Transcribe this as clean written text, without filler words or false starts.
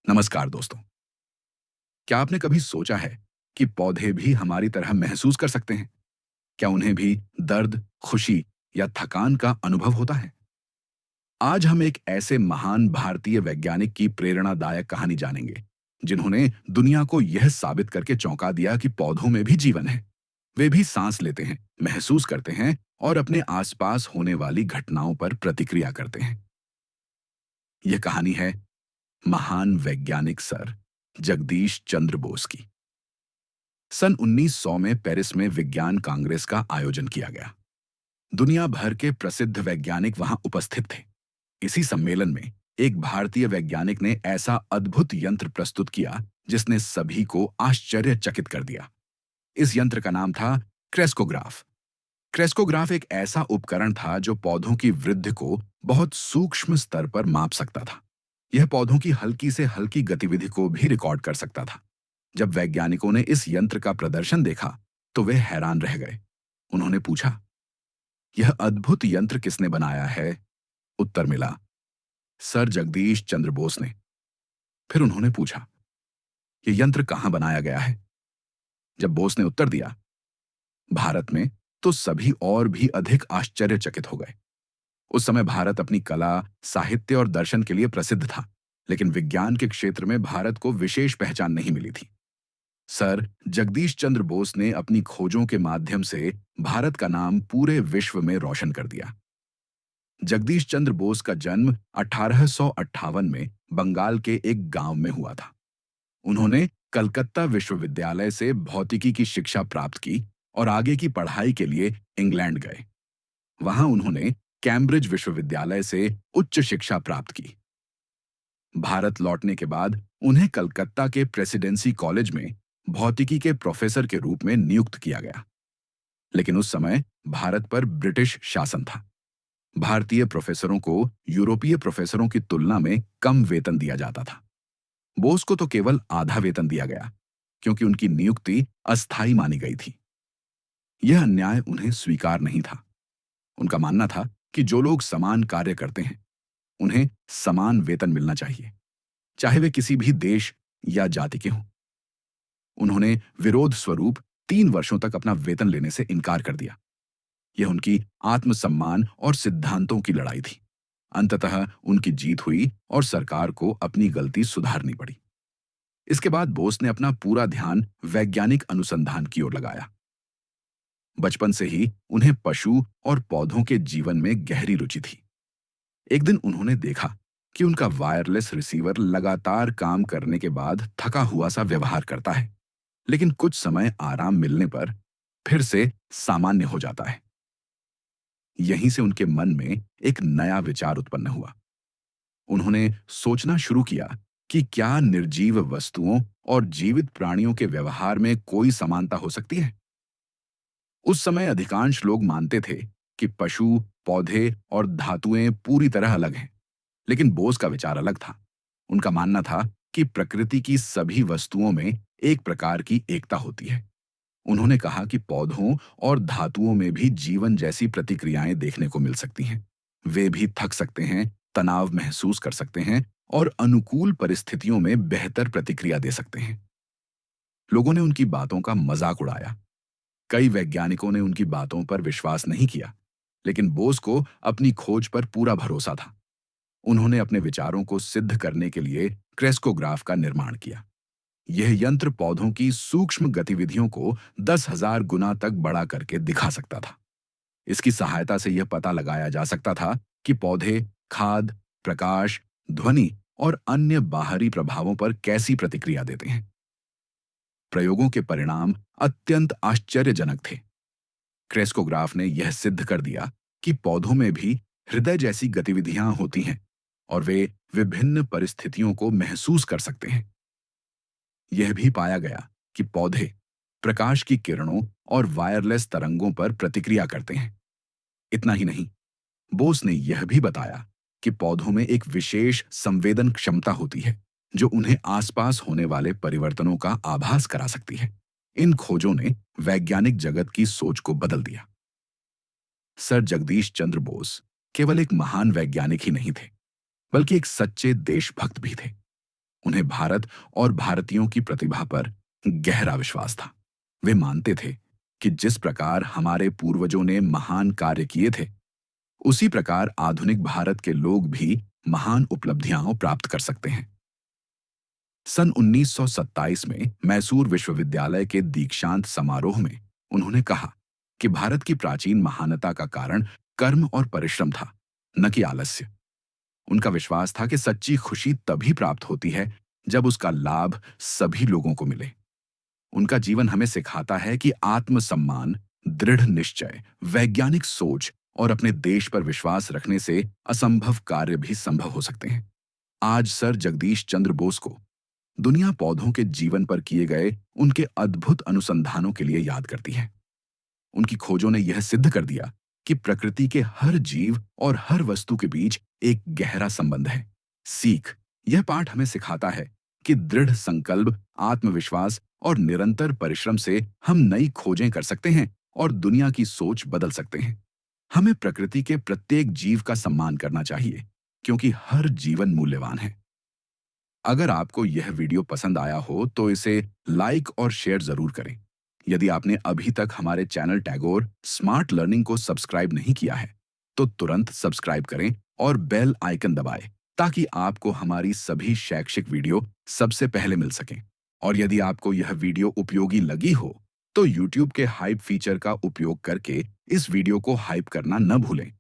नमस्कार दोस्तों। क्या आपने कभी सोचा है कि पौधे भी हमारी तरह महसूस कर सकते हैं? क्या उन्हें भी दर्द, खुशी या थकान का अनुभव होता है? आज हम एक ऐसे महान भारतीय वैज्ञानिक की प्रेरणादायक कहानी जानेंगे, जिन्होंने दुनिया को यह साबित करके चौंका दिया कि पौधों में भी जीवन है। वे भी सांस लेते हैं, महसूस करते हैं और अपने आसपास होने वाली घटनाओं पर प्रतिक्रिया करते हैं। यह कहानी है महान वैज्ञानिक सर जगदीश चंद्र बोस की। सन 1900 में पेरिस में विज्ञान कांग्रेस का आयोजन किया गया। दुनिया भर के प्रसिद्ध वैज्ञानिक वहां उपस्थित थे। इसी सम्मेलन में एक भारतीय वैज्ञानिक ने ऐसा अद्भुत यंत्र प्रस्तुत किया जिसने सभी को आश्चर्यचकित कर दिया। इस यंत्र का नाम था क्रेस्कोग्राफ। क्रेस्कोग्राफ एक ऐसा उपकरण था जो पौधों की वृद्धि को बहुत सूक्ष्म स्तर पर माप सकता था। यह पौधों की हल्की से हल्की गतिविधि को भी रिकॉर्ड कर सकता था। जब वैज्ञानिकों ने इस यंत्र का प्रदर्शन देखा, तो वे हैरान रह गए। उन्होंने पूछा, यह अद्भुत यंत्र किसने बनाया है? उत्तर मिला, सर जगदीश चंद्र बोस ने। फिर उन्होंने पूछा, यह यंत्र कहां बनाया गया है? जब बोस ने उत्तर दिया, भारत में, तो सभी और भी अधिक आश्चर्यचकित हो गए। उस समय भारत अपनी कला, साहित्य और दर्शन के लिए प्रसिद्ध था, लेकिन विज्ञान के क्षेत्र में भारत को विशेष पहचान नहीं मिली थी। सर जगदीश चंद्र बोस ने अपनी खोजों के माध्यम से भारत का नाम पूरे विश्व में रोशन कर दिया। जगदीश चंद्र बोस का जन्म 1858 में बंगाल के एक गांव में हुआ था। उन्होंने कलकत्ता विश्वविद्यालय से भौतिकी की शिक्षा प्राप्त की और आगे की पढ़ाई के लिए इंग्लैंड गए। वहां उन्होंने कैम्ब्रिज विश्वविद्यालय से उच्च शिक्षा प्राप्त की। भारत लौटने के बाद उन्हें कलकत्ता के प्रेसिडेंसी कॉलेज में भौतिकी के प्रोफेसर के रूप में नियुक्त किया गया। लेकिन उस समय भारत पर ब्रिटिश शासन था। भारतीय प्रोफेसरों को यूरोपीय प्रोफेसरों की तुलना में कम वेतन दिया जाता था। बोस को तो केवल आधा वेतन दिया गया, क्योंकि उनकी नियुक्ति अस्थायी मानी गई थी। यह अन्याय उन्हें स्वीकार नहीं था। उनका मानना था कि जो लोग समान कार्य करते हैं, उन्हें समान वेतन मिलना चाहिए, चाहे वे किसी भी देश या जाति के हों। उन्होंने विरोध स्वरूप 3 वर्षों तक अपना वेतन लेने से इनकार कर दिया। यह उनकी आत्मसम्मान और सिद्धांतों की लड़ाई थी। अंततः उनकी जीत हुई और सरकार को अपनी गलती सुधारनी पड़ी। इसके बाद बोस ने अपना पूरा ध्यान वैज्ञानिक अनुसंधान की ओर लगाया। बचपन से ही उन्हें पशु और पौधों के जीवन में गहरी रुचि थी। एक दिन उन्होंने देखा कि उनका वायरलेस रिसीवर लगातार काम करने के बाद थका हुआ सा व्यवहार करता है, लेकिन कुछ समय आराम मिलने पर फिर से सामान्य हो जाता है। यहीं से उनके मन में एक नया विचार उत्पन्न हुआ। उन्होंने सोचना शुरू किया कि क्या निर्जीव वस्तुओं और जीवित प्राणियों के व्यवहार में कोई समानता हो सकती है। उस समय अधिकांश लोग मानते थे कि पशु, पौधे और धातुएं पूरी तरह अलग हैं, लेकिन बोस का विचार अलग था। उनका मानना था कि प्रकृति की सभी वस्तुओं में एक प्रकार की एकता होती है। उन्होंने कहा कि पौधों और धातुओं में भी जीवन जैसी प्रतिक्रियाएं देखने को मिल सकती हैं। वे भी थक सकते हैं, तनाव महसूस कर सकते हैं और अनुकूल परिस्थितियों में बेहतर प्रतिक्रिया दे सकते हैं। लोगों ने उनकी बातों का मजाक उड़ाया। कई वैज्ञानिकों ने उनकी बातों पर विश्वास नहीं किया, लेकिन बोस को अपनी खोज पर पूरा भरोसा था। उन्होंने अपने विचारों को सिद्ध करने के लिए क्रेस्कोग्राफ का निर्माण किया। यह यंत्र पौधों की सूक्ष्म गतिविधियों को 10,000 गुना तक बड़ा करके दिखा सकता था। इसकी सहायता से यह पता लगाया जा सकता था कि पौधे खाद, प्रकाश, ध्वनि और अन्य बाहरी प्रभावों पर कैसी प्रतिक्रिया देते हैं। प्रयोगों के परिणाम अत्यंत आश्चर्यजनक थे। क्रेस्कोग्राफ ने यह सिद्ध कर दिया कि पौधों में भी हृदय जैसी गतिविधियां होती हैं और वे विभिन्न परिस्थितियों को महसूस कर सकते हैं। यह भी पाया गया कि पौधे प्रकाश की किरणों और वायरलेस तरंगों पर प्रतिक्रिया करते हैं। इतना ही नहीं, बोस ने यह भी बताया कि पौधों में एक विशेष संवेदन क्षमता होती है जो उन्हें आसपास होने वाले परिवर्तनों का आभास करा सकती है। इन खोजों ने वैज्ञानिक जगत की सोच को बदल दिया। सर जगदीश चंद्र बोस केवल एक महान वैज्ञानिक ही नहीं थे, बल्कि एक सच्चे देशभक्त भी थे। उन्हें भारत और भारतीयों की प्रतिभा पर गहरा विश्वास था। वे मानते थे कि जिस प्रकार हमारे पूर्वजों ने महान कार्य किए थे, उसी प्रकार आधुनिक भारत के लोग भी महान उपलब्धियां प्राप्त कर सकते हैं। सन 1927 में मैसूर विश्वविद्यालय के दीक्षांत समारोह में उन्होंने कहा कि भारत की प्राचीन महानता का कारण कर्म और परिश्रम था, न कि आलस्य। उनका विश्वास था कि सच्ची खुशी तभी प्राप्त होती है जब उसका लाभ सभी लोगों को मिले। उनका जीवन हमें सिखाता है कि आत्मसम्मान, दृढ़ निश्चय, वैज्ञानिक सोच और अपने देश पर विश्वास रखने से असंभव कार्य भी संभव हो सकते हैं। आज सर जगदीश चंद्र बोस को दुनिया पौधों के जीवन पर किए गए उनके अद्भुत अनुसंधानों के लिए याद करती है। उनकी खोजों ने यह सिद्ध कर दिया कि प्रकृति के हर जीव और हर वस्तु के बीच एक गहरा संबंध है। सीख यह पाठ हमें सिखाता है कि दृढ़ संकल्प, आत्मविश्वास और निरंतर परिश्रम से हम नई खोजें कर सकते हैं और दुनिया की सोच बदल सकते हैं। हमें प्रकृति के प्रत्येक जीव का सम्मान करना चाहिए, क्योंकि हर जीवन मूल्यवान है। अगर आपको यह वीडियो पसंद आया हो तो इसे लाइक और शेयर जरूर करें। यदि आपने अभी तक हमारे चैनल टैगोर स्मार्ट लर्निंग को सब्सक्राइब नहीं किया है, तो तुरंत सब्सक्राइब करें और बेल आइकन दबाएं, ताकि आपको हमारी सभी शैक्षिक वीडियो सबसे पहले मिल सकें। और यदि आपको यह वीडियो उपयोगी लगी हो, तो YouTube के हाइप फीचर का उपयोग करके इस वीडियो को हाइप करना न भूलें।